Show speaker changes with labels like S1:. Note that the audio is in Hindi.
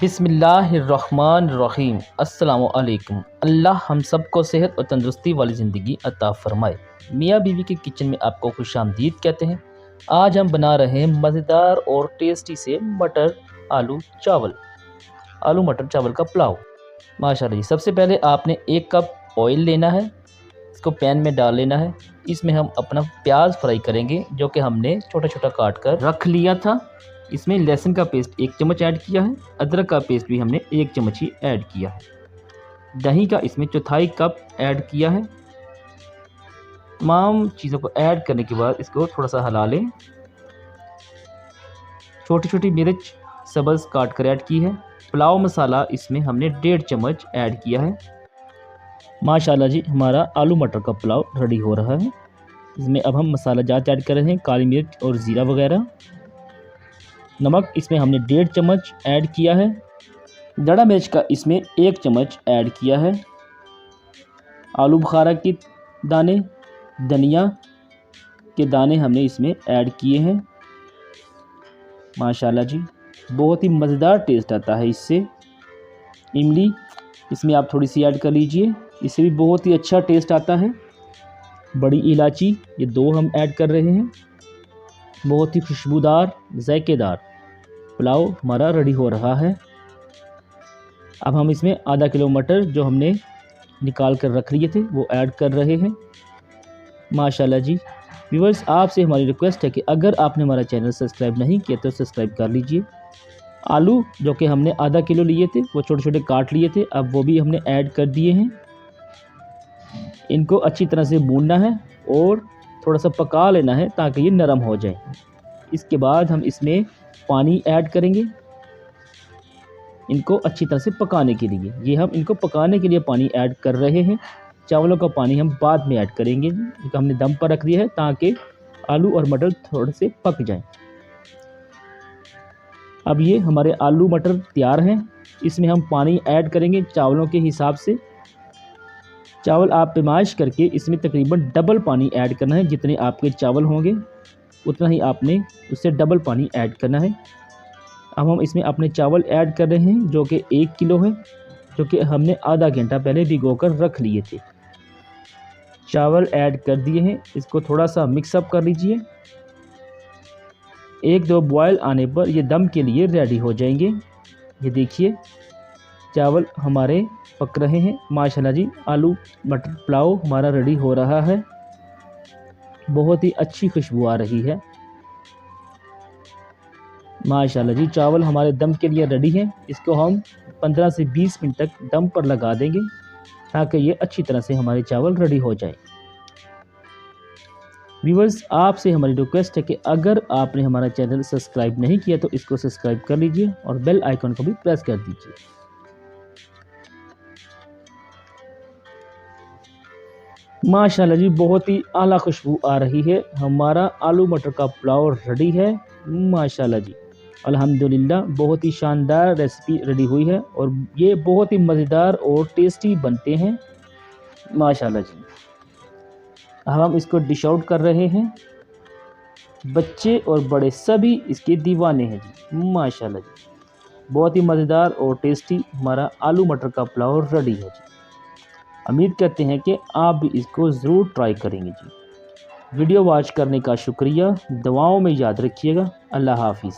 S1: बिस्मिल्लाहिर्रहमानिर्रहीम। अस्सलामुअलैकुम। अल्लाह हम सबको सेहत और तंदुरुस्ती वाली ज़िंदगी अता फ़रमाए। मियाँ बीवी के किचन में आपको खुशामदीद कहते हैं। आज हम बना रहे हैं मज़ेदार और टेस्टी से मटर आलू चावल, आलू मटर चावल का पुलाव। माशाल्लाह जी। सबसे पहले आपने 1 कप ऑयल लेना है, इसको पैन में डाल लेना है। इसमें हम अपना प्याज फ्राई करेंगे जो कि हमने छोटा छोटा काट कर रख लिया था। इसमें लहसुन का पेस्ट 1 चम्मच ऐड किया है, अदरक का पेस्ट भी हमने 1 चम्मच ही ऐड किया है। दही का इसमें चौथाई कप ऐड किया है। तमाम चीज़ों को ऐड करने के बाद इसको थोड़ा सा हिला लें। छोटी छोटी मिर्च सब्ज़ काट कर ऐड की है। पुलाव मसाला इसमें हमने 1.5 चम्मच ऐड किया है। माशाल्लाह जी, हमारा आलू मटर का पुलाव रेडी हो रहा है। इसमें अब हम मसाला जात ऐड कर रहे हैं, काली मिर्च और ज़ीरा वगैरह। नमक इसमें हमने 1.5 चम्मच ऐड किया है। दड़ा मिर्च का इसमें 1 चम्मच ऐड किया है। आलू बुखारा के दाने, धनिया के दाने हमने इसमें ऐड किए हैं। माशाल्लाह जी, बहुत ही मज़ेदार टेस्ट आता है इससे। इमली इसमें आप थोड़ी सी ऐड कर लीजिए, इससे भी बहुत ही अच्छा टेस्ट आता है। बड़ी इलायची ये 2 हम ऐड कर रहे हैं। बहुत ही खुशबूदार ज़ायकेदार पुलाव हमारा रेडी हो रहा है। अब हम इसमें आधा किलो मटर जो हमने निकाल कर रख लिए थे वो ऐड कर रहे हैं। माशाल्लाह जी। व्यूअर्स, आपसे हमारी रिक्वेस्ट है कि अगर आपने हमारा चैनल सब्सक्राइब नहीं किया तो सब्सक्राइब कर लीजिए। आलू जो कि हमने आधा किलो लिए थे वो छोटे छोटे काट लिए थे, अब वो भी हमने ऐड कर दिए हैं। इनको अच्छी तरह से भूनना है और थोड़ा सा पका लेना है ताकि ये नरम हो जाए। इसके बाद हम इसमें पानी ऐड करेंगे इनको अच्छी तरह से पकाने के लिए। ये हम इनको पकाने के लिए पानी ऐड कर रहे हैं। चावलों का पानी हम बाद में ऐड करेंगे। इनको हमने दम पर रख दिया है ताकि आलू और मटर थोड़े से पक जाएं। अब ये हमारे आलू मटर तैयार हैं। इसमें हम पानी ऐड करेंगे चावलों के हिसाब से। चावल आप पैमाइश करके इसमें तकरीबन डबल पानी ऐड करना है। जितने आपके चावल होंगे उतना ही आपने उससे डबल पानी ऐड करना है। अब हम इसमें अपने चावल ऐड कर रहे हैं जो कि 1 किलो है, जो कि हमने आधा घंटा पहले भिगो कर रख लिए थे। चावल ऐड कर दिए हैं, इसको थोड़ा सा मिक्सअप कर लीजिए। 1-2 बॉयल आने पर ये दम के लिए रेडी हो जाएंगे। ये देखिए चावल हमारे पक रहे हैं। माशाल्लाह जी, आलू मटर पुलाव हमारा रेडी हो रहा है। बहुत ही अच्छी खुशबू आ रही है। माशाल्लाह जी, चावल हमारे दम के लिए रेडी हैं। इसको हम 15 से 20 मिनट तक दम पर लगा देंगे ताकि ये अच्छी तरह से हमारे चावल रेडी हो जाए। व्यूअर्स, आपसे हमारी रिक्वेस्ट है कि अगर आपने हमारा चैनल सब्सक्राइब नहीं किया तो इसको सब्सक्राइब कर लीजिए और बेल आइकन को भी प्रेस कर दीजिए। माशाल्लाह जी, बहुत ही आला खुशबू आ रही है। हमारा आलू मटर का पुलाव रेडी है। माशाल्लाह जी, अल्हम्दुलिल्लाह, बहुत ही शानदार रेसिपी रेडी हुई है और ये बहुत ही मज़ेदार और टेस्टी बनते हैं। माशाल्लाह जी। अब हम इसको डिश आउट कर रहे हैं। बच्चे और बड़े सभी इसके दीवाने हैं जी। माशाल्लाह जी, बहुत ही मज़ेदार और टेस्टी हमारा आलू मटर का पुलाव रेडी है जी। उम्मीद करते हैं कि आप भी इसको ज़रूर ट्राई करेंगे जी। वीडियो वॉच करने का शुक्रिया। दुआओं में याद रखिएगा। अल्लाह हाफिज़।